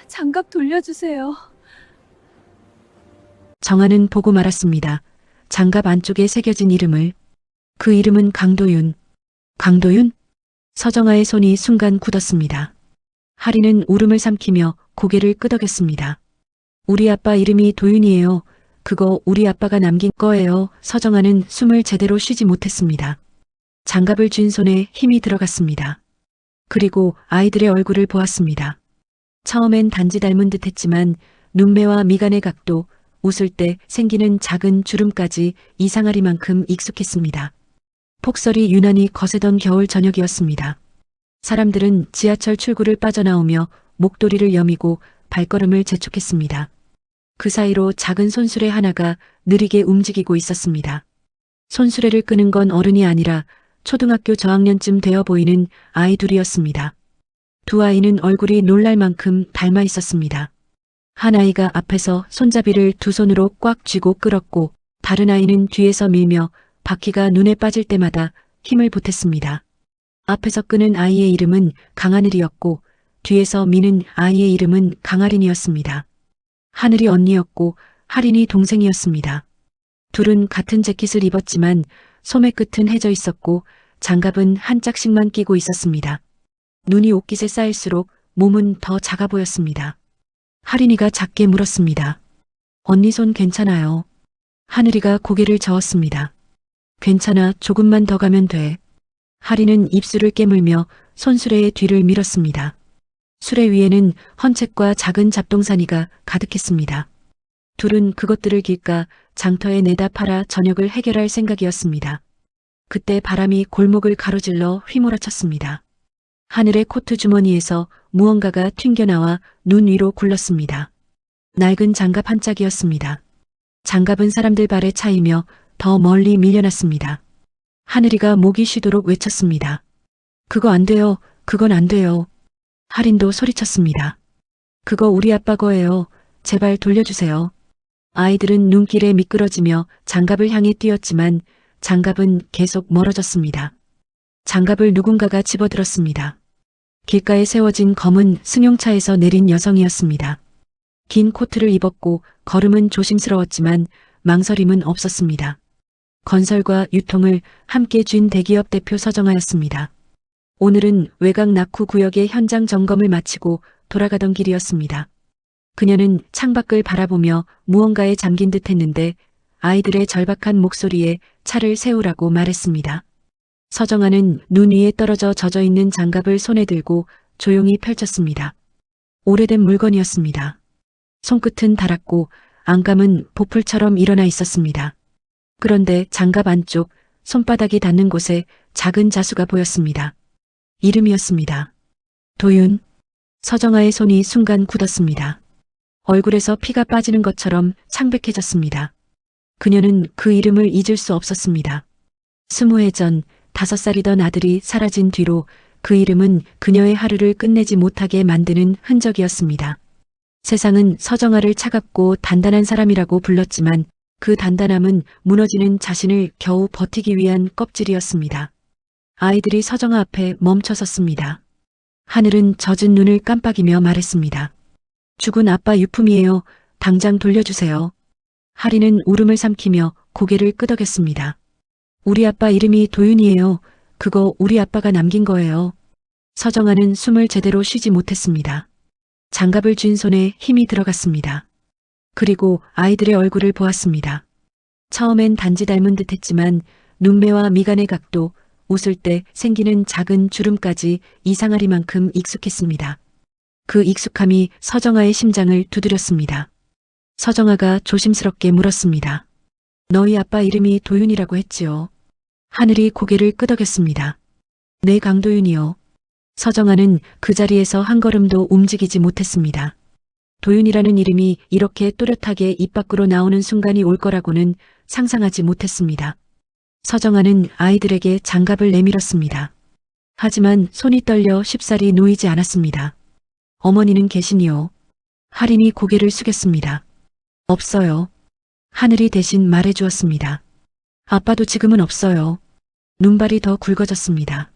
장갑 돌려주세요. 정아는 보고 말았습니다. 장갑 안쪽에 새겨진 이름을. 그 이름은 강도윤. 강도윤? 서정아의 손이 순간 굳었습니다. 하리는 울음을 삼키며 고개를 끄덕였습니다. 우리 아빠 이름이 도윤이에요. 그거 우리 아빠가 남긴 거예요. 서정아는 숨을 제대로 쉬지 못했습니다. 장갑을 쥔 손에 힘이 들어갔습니다. 그리고 아이들의 얼굴을 보았습니다. 처음엔 단지 닮은 듯 했지만 눈매와 미간의 각도, 웃을 때 생기는 작은 주름까지 이상하리만큼 익숙했습니다. 폭설이 유난히 거세던 겨울 저녁이었습니다. 사람들은 지하철 출구를 빠져나오며 목도리를 여미고 발걸음을 재촉했습니다. 그 사이로 작은 손수레 하나가 느리게 움직이고 있었습니다. 손수레를 끄는 건 어른이 아니라 초등학교 저학년쯤 되어 보이는 아이 둘이었습니다. 두 아이는 얼굴이 놀랄 만큼 닮아 있었습니다. 한 아이가 앞에서 손잡이를 두 손으로 꽉 쥐고 끌었고 다른 아이는 뒤에서 밀며 바퀴가 눈에 빠질 때마다 힘을 보탰습니다. 앞에서 끄는 아이의 이름은 강하늘이었고 뒤에서 미는 아이의 이름은 강아린이었습니다. 하늘이 언니였고 하린이 동생이었습니다. 둘은 같은 재킷을 입었지만 소매 끝은 해져 있었고 장갑은 한 짝씩만 끼고 있었습니다. 눈이 옷깃에 쌓일수록 몸은 더 작아 보였습니다. 하린이가 작게 물었습니다. 언니 손 괜찮아요? 하늘이가 고개를 저었습니다. 괜찮아, 조금만 더 가면 돼. 하린은 입술을 깨물며 손수레의 뒤를 밀었습니다. 수레 위에는 헌책과 작은 잡동사니가 가득했습니다. 둘은 그것들을 길가 장터에 내다 팔아 저녁을 해결할 생각이었습니다. 그때 바람이 골목을 가로질러 휘몰아쳤습니다. 하늘의 코트 주머니에서 무언가가 튕겨나와 눈 위로 굴렀습니다. 낡은 장갑 한 짝이었습니다. 장갑은 사람들 발에 차이며 더 멀리 밀려났습니다. 하늘이가 목이 쉬도록 외쳤습니다. 그거 안 돼요. 그건 안 돼요. 하린도 소리쳤습니다. 그거 우리 아빠 거예요. 제발 돌려주세요. 아이들은 눈길에 미끄러지며 장갑을 향해 뛰었지만 장갑은 계속 멀어졌습니다. 장갑을 누군가가 집어들었습니다. 길가에 세워진 검은 승용차에서 내린 여성이었습니다. 긴 코트를 입었고 걸음은 조심스러웠지만 망설임은 없었습니다. 건설과 유통을 함께 쥔 대기업 대표 서정아였습니다. 오늘은 외곽 낙후 구역의 현장 점검을 마치고 돌아가던 길이었습니다. 그녀는 창밖을 바라보며 무언가에 잠긴 듯 했는데 아이들의 절박한 목소리에 차를 세우라고 말했습니다. 서정아는 눈 위에 떨어져 젖어 있는 장갑을 손에 들고 조용히 펼쳤습니다. 오래된 물건이었습니다. 손끝은 닳았고 안감은 보풀처럼 일어나 있었습니다. 그런데 장갑 안쪽 손바닥이 닿는 곳에 작은 자수가 보였습니다. 이름이었습니다. 도윤. 서정아의 손이 순간 굳었습니다. 얼굴에서 피가 빠지는 것처럼 창백해졌습니다. 그녀는 그 이름을 잊을 수 없었습니다. 20해 전 5살이던 아들이 사라진 뒤로 그 이름은 그녀의 하루를 끝내지 못하게 만드는 흔적이었습니다. 세상은 서정아를 차갑고 단단한 사람이라고 불렀지만 그 단단함은 무너지는 자신을 겨우 버티기 위한 껍질이었습니다. 아이들이 서정아 앞에 멈춰섰습니다. 하늘은 젖은 눈을 깜빡이며 말했습니다. 죽은 아빠 유품이에요. 당장 돌려주세요. 하리는 울음을 삼키며 고개를 끄덕였습니다. 우리 아빠 이름이 도윤이에요. 그거 우리 아빠가 남긴 거예요. 서정아는 숨을 제대로 쉬지 못했습니다. 장갑을 쥔 손에 힘이 들어갔습니다. 그리고 아이들의 얼굴을 보았습니다. 처음엔 단지 닮은 듯 했지만 눈매와 미간의 각도, 웃을 때 생기는 작은 주름까지 이상하리만큼 익숙했습니다. 그 익숙함이 서정아의 심장을 두드렸습니다. 서정아가 조심스럽게 물었습니다. 너희 아빠 이름이 도윤이라고 했지요. 하늘이 고개를 끄덕였습니다. 네, 강도윤이요. 서정아는 그 자리에서 한 걸음도 움직이지 못했습니다. 도윤이라는 이름이 이렇게 또렷하게 입 밖으로 나오는 순간이 올 거라고는 상상하지 못했습니다. 서정아는 아이들에게 장갑을 내밀었습니다. 하지만 손이 떨려 쉽사리 놓이지 않았습니다. 어머니는 계시니요? 하린이 고개를 숙였습니다. 없어요. 하늘이 대신 말해주었습니다. 아빠도 지금은 없어요. 눈발이 더 굵어졌습니다.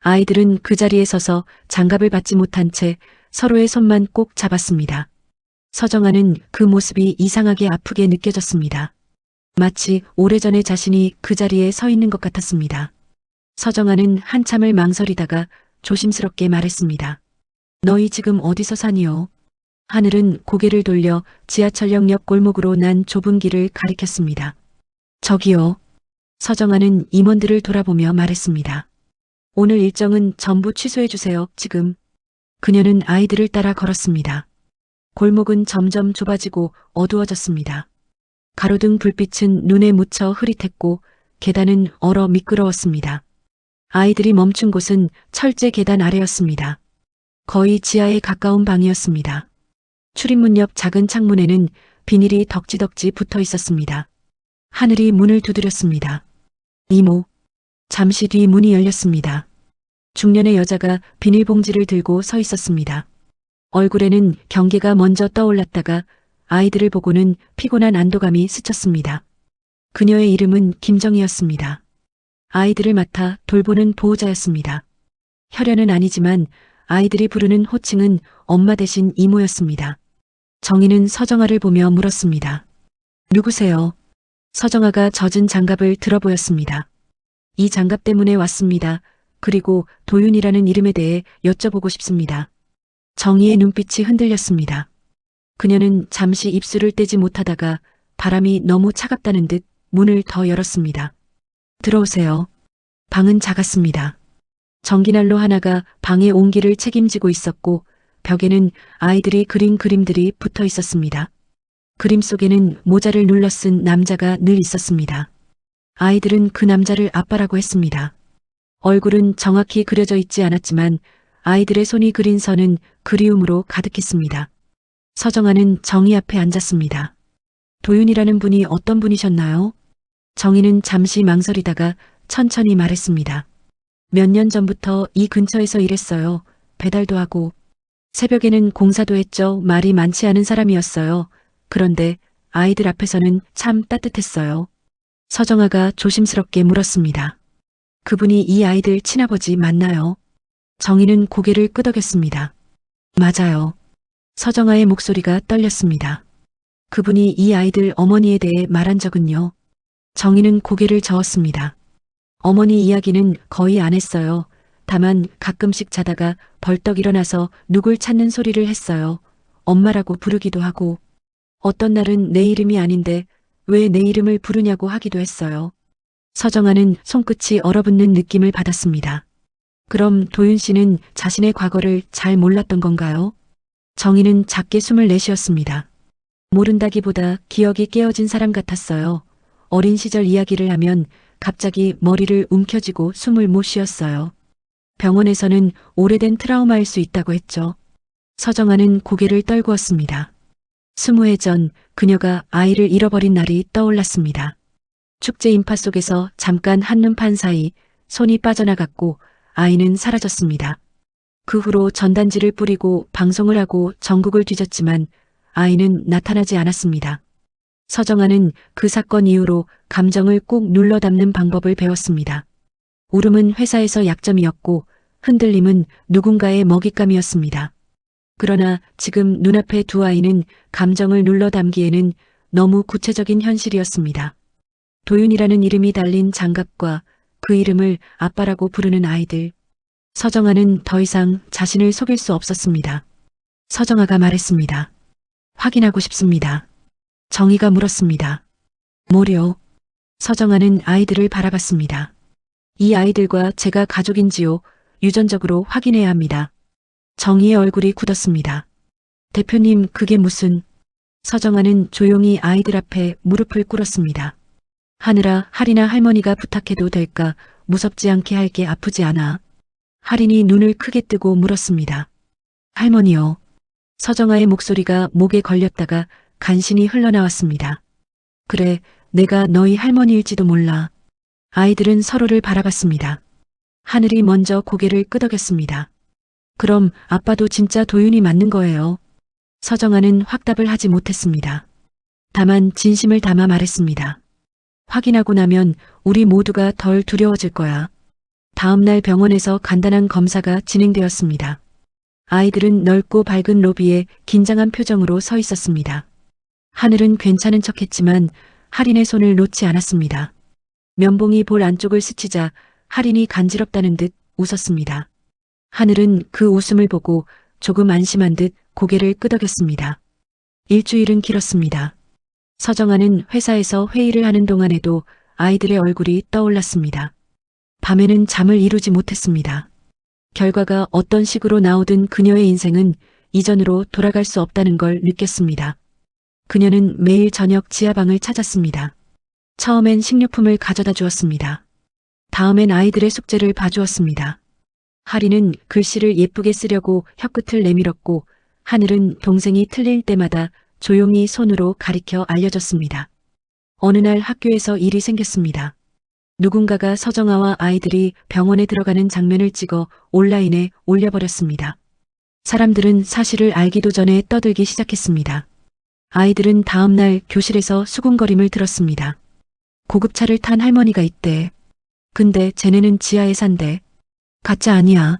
아이들은 그 자리에 서서 장갑을 받지 못한 채 서로의 손만 꼭 잡았습니다. 서정아는 그 모습이 이상하게 아프게 느껴졌습니다. 마치 오래전에 자신이 그 자리에 서 있는 것 같았습니다. 서정아는 한참을 망설이다가 조심스럽게 말했습니다. 너희 지금 어디서 사니요? 하늘은 고개를 돌려 지하철역 옆 골목으로 난 좁은 길을 가리켰습니다. 저기요. 서정아는 임원들을 돌아보며 말했습니다. 오늘 일정은 전부 취소해주세요, 지금. 그녀는 아이들을 따라 걸었습니다. 골목은 점점 좁아지고 어두워졌습니다. 가로등 불빛은 눈에 묻혀 흐릿했고 계단은 얼어 미끄러웠습니다. 아이들이 멈춘 곳은 철제 계단 아래였습니다. 거의 지하에 가까운 방이었습니다. 출입문 옆 작은 창문에는 비닐이 덕지덕지 붙어 있었습니다. 하늘이 문을 두드렸습니다. 이모. 잠시 뒤 문이 열렸습니다. 중년의 여자가 비닐봉지를 들고 서 있었습니다. 얼굴에는 경계가 먼저 떠올랐다가 아이들을 보고는 피곤한 안도감이 스쳤습니다. 그녀의 이름은 김정희였습니다. 아이들을 맡아 돌보는 보호자였습니다. 혈연은 아니지만 아이들이 부르는 호칭은 엄마 대신 이모였습니다. 정희는 서정아를 보며 물었습니다. 누구세요? 서정아가 젖은 장갑을 들어보였습니다. 이 장갑 때문에 왔습니다. 그리고 도윤이라는 이름에 대해 여쭤보고 싶습니다. 정희의 눈빛이 흔들렸습니다. 그녀는 잠시 입술을 떼지 못하다가 바람이 너무 차갑다는 듯 문을 더 열었습니다. 들어오세요. 방은 작았습니다. 전기난로 하나가 방의 온기를 책임지고 있었고 벽에는 아이들이 그린 그림들이 붙어 있었습니다. 그림 속에는 모자를 눌러 쓴 남자가 늘 있었습니다. 아이들은 그 남자를 아빠라고 했습니다. 얼굴은 정확히 그려져 있지 않았지만 아이들의 손이 그린 선은 그리움으로 가득했습니다. 서정아는 정희 앞에 앉았습니다. 도윤이라는 분이 어떤 분이셨나요? 정희는 잠시 망설이다가 천천히 말했습니다. 몇 년 전부터 이 근처에서 일했어요. 배달도 하고. 새벽에는 공사도 했죠. 말이 많지 않은 사람이었어요. 그런데 아이들 앞에서는 참 따뜻했어요. 서정아가 조심스럽게 물었습니다. 그분이 이 아이들 친아버지 맞나요? 정희는 고개를 끄덕였습니다. 맞아요. 서정아의 목소리가 떨렸습니다. 그분이 이 아이들 어머니에 대해 말한 적은요? 정희는 고개를 저었습니다. 어머니 이야기는 거의 안 했어요. 다만 가끔씩 자다가 벌떡 일어나서 누굴 찾는 소리를 했어요. 엄마라고 부르기도 하고. 어떤 날은 내 이름이 아닌데 왜 내 이름을 부르냐고 하기도 했어요. 서정아는 손끝이 얼어붙는 느낌을 받았습니다. 그럼 도윤 씨는 자신의 과거를 잘 몰랐던 건가요? 정희는 작게 숨을 내쉬었습니다. 모른다기보다 기억이 깨어진 사람 같았어요. 어린 시절 이야기를 하면 갑자기 머리를 움켜쥐고 숨을 못 쉬었어요. 병원에서는 오래된 트라우마일 수 있다고 했죠. 서정아는 고개를 떨구었습니다. 20해 전 그녀가 아이를 잃어버린 날이 떠올랐습니다. 축제 인파 속에서 잠깐 한눈 판 사이 손이 빠져나갔고 아이는 사라졌습니다. 그 후로 전단지를 뿌리고 방송을 하고 전국을 뒤졌지만 아이는 나타나지 않았습니다. 서정아는 그 사건 이후로 감정을 꾹 눌러 담는 방법을 배웠습니다. 울음은 회사에서 약점이었고 흔들림은 누군가의 먹잇감이었습니다. 그러나 지금 눈앞의 두 아이는 감정을 눌러 담기에는 너무 구체적인 현실이었습니다. 도윤이라는 이름이 달린 장갑과 그 이름을 아빠라고 부르는 아이들. 서정아는 더 이상 자신을 속일 수 없었습니다. 서정아가 말했습니다. 확인하고 싶습니다. 정희가 물었습니다. 뭐려? 서정아는 아이들을 바라봤습니다. 이 아이들과 제가 가족인지요? 유전적으로 확인해야 합니다. 정희의 얼굴이 굳었습니다. 대표님, 그게 무슨... 서정아는 조용히 아이들 앞에 무릎을 꿇었습니다. 하늘아, 할이나 할머니가 부탁해도 될까? 무섭지 않게 할게. 아프지 않아. 할인이 눈을 크게 뜨고 물었습니다. 할머니요. 서정아의 목소리가 목에 걸렸다가 간신히 흘러나왔습니다. 그래, 내가 너희 할머니일지도 몰라. 아이들은 서로를 바라봤습니다. 하늘이 먼저 고개를 끄덕였습니다. 그럼 아빠도 진짜 도윤이 맞는 거예요? 서정아는 확답을 하지 못했습니다. 다만 진심을 담아 말했습니다. 확인하고 나면 우리 모두가 덜 두려워질 거야. 다음 날 병원에서 간단한 검사가 진행되었습니다. 아이들은 넓고 밝은 로비에 긴장한 표정으로 서 있었습니다. 하늘은 괜찮은 척했지만 할인의 손을 놓지 않았습니다. 면봉이 볼 안쪽을 스치자 할인이 간지럽다는 듯 웃었습니다. 하늘은 그 웃음을 보고 조금 안심한 듯 고개를 끄덕였습니다. 일주일은 길었습니다. 서정아는 회사에서 회의를 하는 동안에도 아이들의 얼굴이 떠올랐습니다. 밤에는 잠을 이루지 못했습니다. 결과가 어떤 식으로 나오든 그녀의 인생은 이전으로 돌아갈 수 없다는 걸 느꼈습니다. 그녀는 매일 저녁 지하방을 찾았습니다. 처음엔 식료품을 가져다 주었습니다. 다음엔 아이들의 숙제를 봐주었습니다. 하리는 글씨를 예쁘게 쓰려고 혀끝을 내밀었고 하늘은 동생이 틀릴 때마다 조용히 손으로 가리켜 알려줬습니다. 어느 날 학교에서 일이 생겼습니다. 누군가가 서정아와 아이들이 병원에 들어가는 장면을 찍어 온라인에 올려버렸습니다. 사람들은 사실을 알기도 전에 떠들기 시작했습니다. 아이들은 다음 날 교실에서 수군거림을 들었습니다. 고급차를 탄 할머니가 있대. 근데 쟤네는 지하에 산대. 가짜 아니야.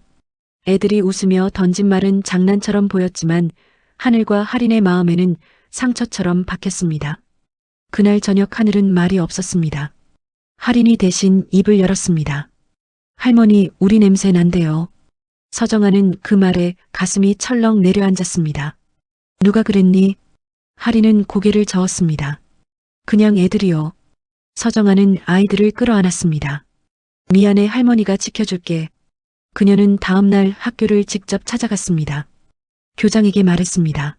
애들이 웃으며 던진 말은 장난처럼 보였지만 하늘과 할인의 마음에는 상처처럼 박혔습니다. 그날 저녁 하늘은 말이 없었습니다. 할인이 대신 입을 열었습니다. 할머니, 우리 냄새 난대요. 서정아는 그 말에 가슴이 철렁 내려앉았습니다. 누가 그랬니? 할인은 고개를 저었습니다. 그냥 애들이요. 서정아는 아이들을 끌어안았습니다. 미안해, 할머니가 지켜줄게. 그녀는 다음 날 학교를 직접 찾아갔습니다. 교장에게 말했습니다.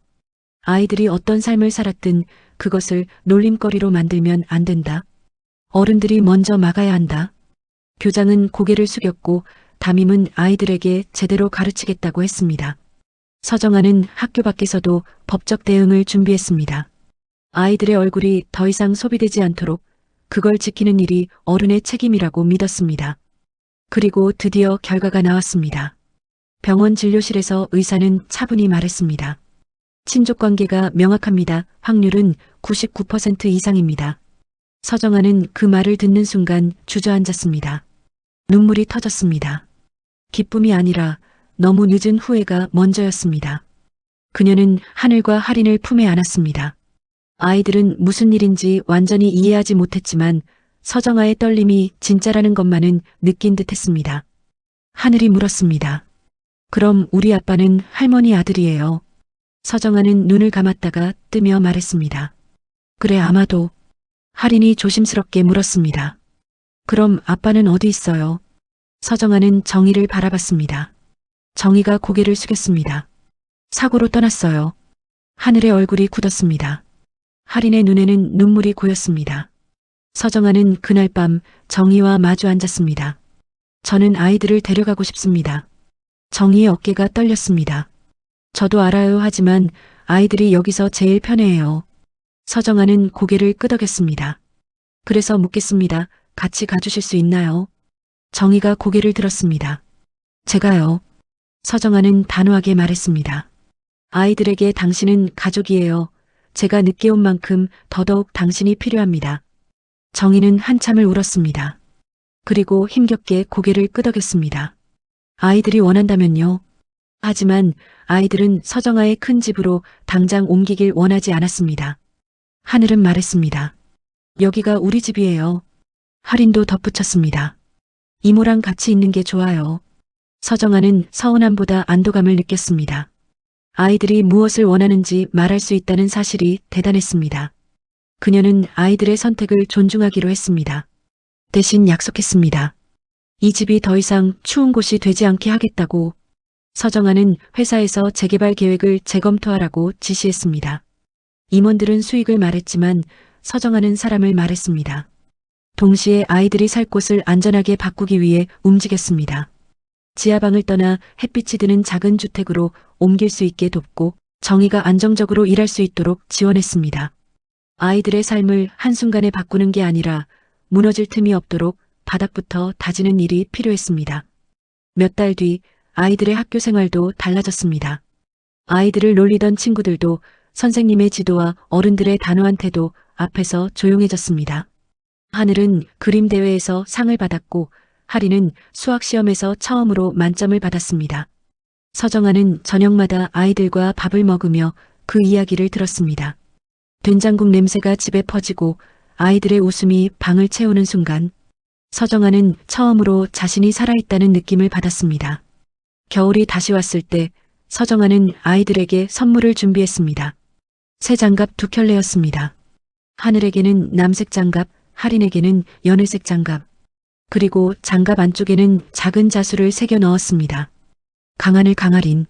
아이들이 어떤 삶을 살았든 그것을 놀림거리로 만들면 안 된다. 어른들이 먼저 막아야 한다. 교장은 고개를 숙였고 담임은 아이들에게 제대로 가르치겠다고 했습니다. 서정아는 학교 밖에서도 법적 대응을 준비했습니다. 아이들의 얼굴이 더 이상 소비되지 않도록 그걸 지키는 일이 어른의 책임이라고 믿었습니다. 그리고 드디어 결과가 나왔습니다. 병원 진료실에서 의사는 차분히 말했습니다. 친족관계가 명확합니다. 확률은 99% 이상입니다. 서정아는 그 말을 듣는 순간 주저앉았습니다. 눈물이 터졌습니다. 기쁨이 아니라 너무 늦은 후회가 먼저였습니다. 그녀는 하늘과 할인을 품에 안았습니다. 아이들은 무슨 일인지 완전히 이해하지 못했지만 서정아의 떨림이 진짜라는 것만은 느낀 듯했습니다. 하늘이 물었습니다. 그럼 우리 아빠는 할머니 아들이에요. 서정아는 눈을 감았다가 뜨며 말했습니다. 그래, 아마도. 할인이 조심스럽게 물었습니다. 그럼 아빠는 어디 있어요? 서정아는 정희를 바라봤습니다. 정희가 고개를 숙였습니다. 사고로 떠났어요. 하늘의 얼굴이 굳었습니다. 할인의 눈에는 눈물이 고였습니다. 서정아는 그날 밤 정희와 마주 앉았습니다. 저는 아이들을 데려가고 싶습니다. 정희의 어깨가 떨렸습니다. 저도 알아요. 하지만 아이들이 여기서 제일 편해해요. 서정아는 고개를 끄덕였습니다. 그래서 묻겠습니다. 같이 가주실 수 있나요? 정희가 고개를 들었습니다. 제가요. 서정아는 단호하게 말했습니다. 아이들에게 당신은 가족이에요. 제가 늦게 온 만큼 더더욱 당신이 필요합니다. 정희는 한참을 울었습니다. 그리고 힘겹게 고개를 끄덕였습니다. 아이들이 원한다면요. 하지만 아이들은 서정아의 큰 집으로 당장 옮기길 원하지 않았습니다. 하늘은 말했습니다. 여기가 우리 집이에요. 할인도 덧붙였습니다. 이모랑 같이 있는 게 좋아요. 서정아는 서운함보다 안도감을 느꼈습니다. 아이들이 무엇을 원하는지 말할 수 있다는 사실이 대단했습니다. 그녀는 아이들의 선택을 존중하기로 했습니다. 대신 약속했습니다. 이 집이 더 이상 추운 곳이 되지 않게 하겠다고. 서정아는 회사에서 재개발 계획을 재검토하라고 지시했습니다. 임원들은 수익을 말했지만 서정아는 사람을 말했습니다. 동시에 아이들이 살 곳을 안전하게 바꾸기 위해 움직였습니다. 지하방을 떠나 햇빛이 드는 작은 주택으로 옮길 수 있게 돕고 정희가 안정적으로 일할 수 있도록 지원했습니다. 아이들의 삶을 한순간에 바꾸는 게 아니라 무너질 틈이 없도록 바닥부터 다지는 일이 필요했습니다. 몇 달 뒤 아이들의 학교 생활도 달라졌습니다. 아이들을 놀리던 친구들도 선생님의 지도와 어른들의 단호한 태도 앞에서 조용해졌습니다. 하늘은 그림 대회에서 상을 받았고 할인은 수학 시험에서 처음으로 만점을 받았습니다. 서정아는 저녁마다 아이들과 밥을 먹으며 그 이야기를 들었습니다. 된장국 냄새가 집에 퍼지고 아이들의 웃음이 방을 채우는 순간 서정아는 처음으로 자신이 살아있다는 느낌을 받았습니다. 겨울이 다시 왔을 때 서정아는 아이들에게 선물을 준비했습니다. 새 장갑 2켤레였습니다. 하늘에게는 남색 장갑, 할인에게는 연회색 장갑, 그리고 장갑 안쪽에는 작은 자수를 새겨 넣었습니다. 강하늘 강할인.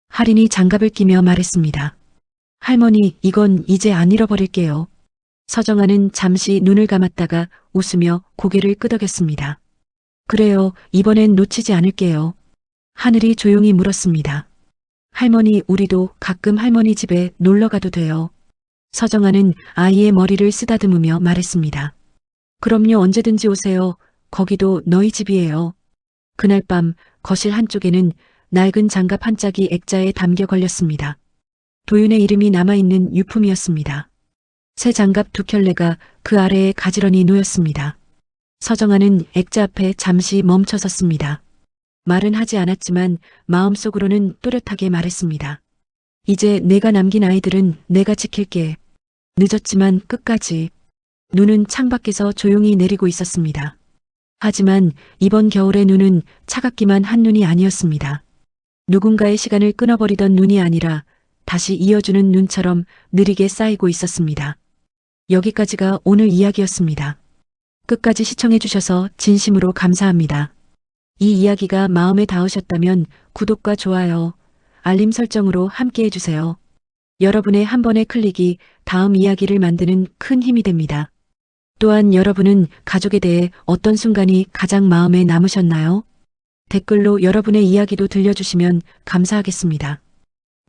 할인이 장갑을 끼며 말했습니다. 할머니, 이건 이제 안 잃어버릴게요. 서정아는 잠시 눈을 감았다가 웃으며 고개를 끄덕였습니다. 그래요, 이번엔 놓치지 않을게요. 하늘이 조용히 물었습니다. 할머니, 우리도 가끔 할머니 집에 놀러 가도 돼요. 서정아는 아이의 머리를 쓰다듬으며 말했습니다. 그럼요, 언제든지 오세요. 거기도 너희 집이에요. 그날 밤 거실 한쪽에는 낡은 장갑 한 짝이 액자에 담겨 걸렸습니다. 도윤의 이름이 남아있는 유품이었습니다. 새 장갑 2켤레가 그 아래에 가지런히 놓였습니다. 서정아는 액자 앞에 잠시 멈춰 섰습니다. 말은 하지 않았지만 마음속으로는 또렷하게 말했습니다. 이제 내가 남긴 아이들은 내가 지킬게. 늦었지만 끝까지. 눈은 창밖에서 조용히 내리고 있었습니다. 하지만 이번 겨울의 눈은 차갑기만 한 눈이 아니었습니다. 누군가의 시간을 끊어버리던 눈이 아니라 다시 이어주는 눈처럼 느리게 쌓이고 있었습니다. 여기까지가 오늘 이야기였습니다. 끝까지 시청해주셔서 진심으로 감사합니다. 이 이야기가 마음에 닿으셨다면 구독과 좋아요, 알림 설정으로 함께해주세요. 여러분의 한 번의 클릭이 다음 이야기를 만드는 큰 힘이 됩니다. 또한 여러분은 가족에 대해 어떤 순간이 가장 마음에 남으셨나요? 댓글로 여러분의 이야기도 들려주시면 감사하겠습니다.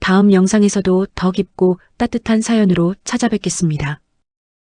다음 영상에서도 더 깊고 따뜻한 사연으로 찾아뵙겠습니다.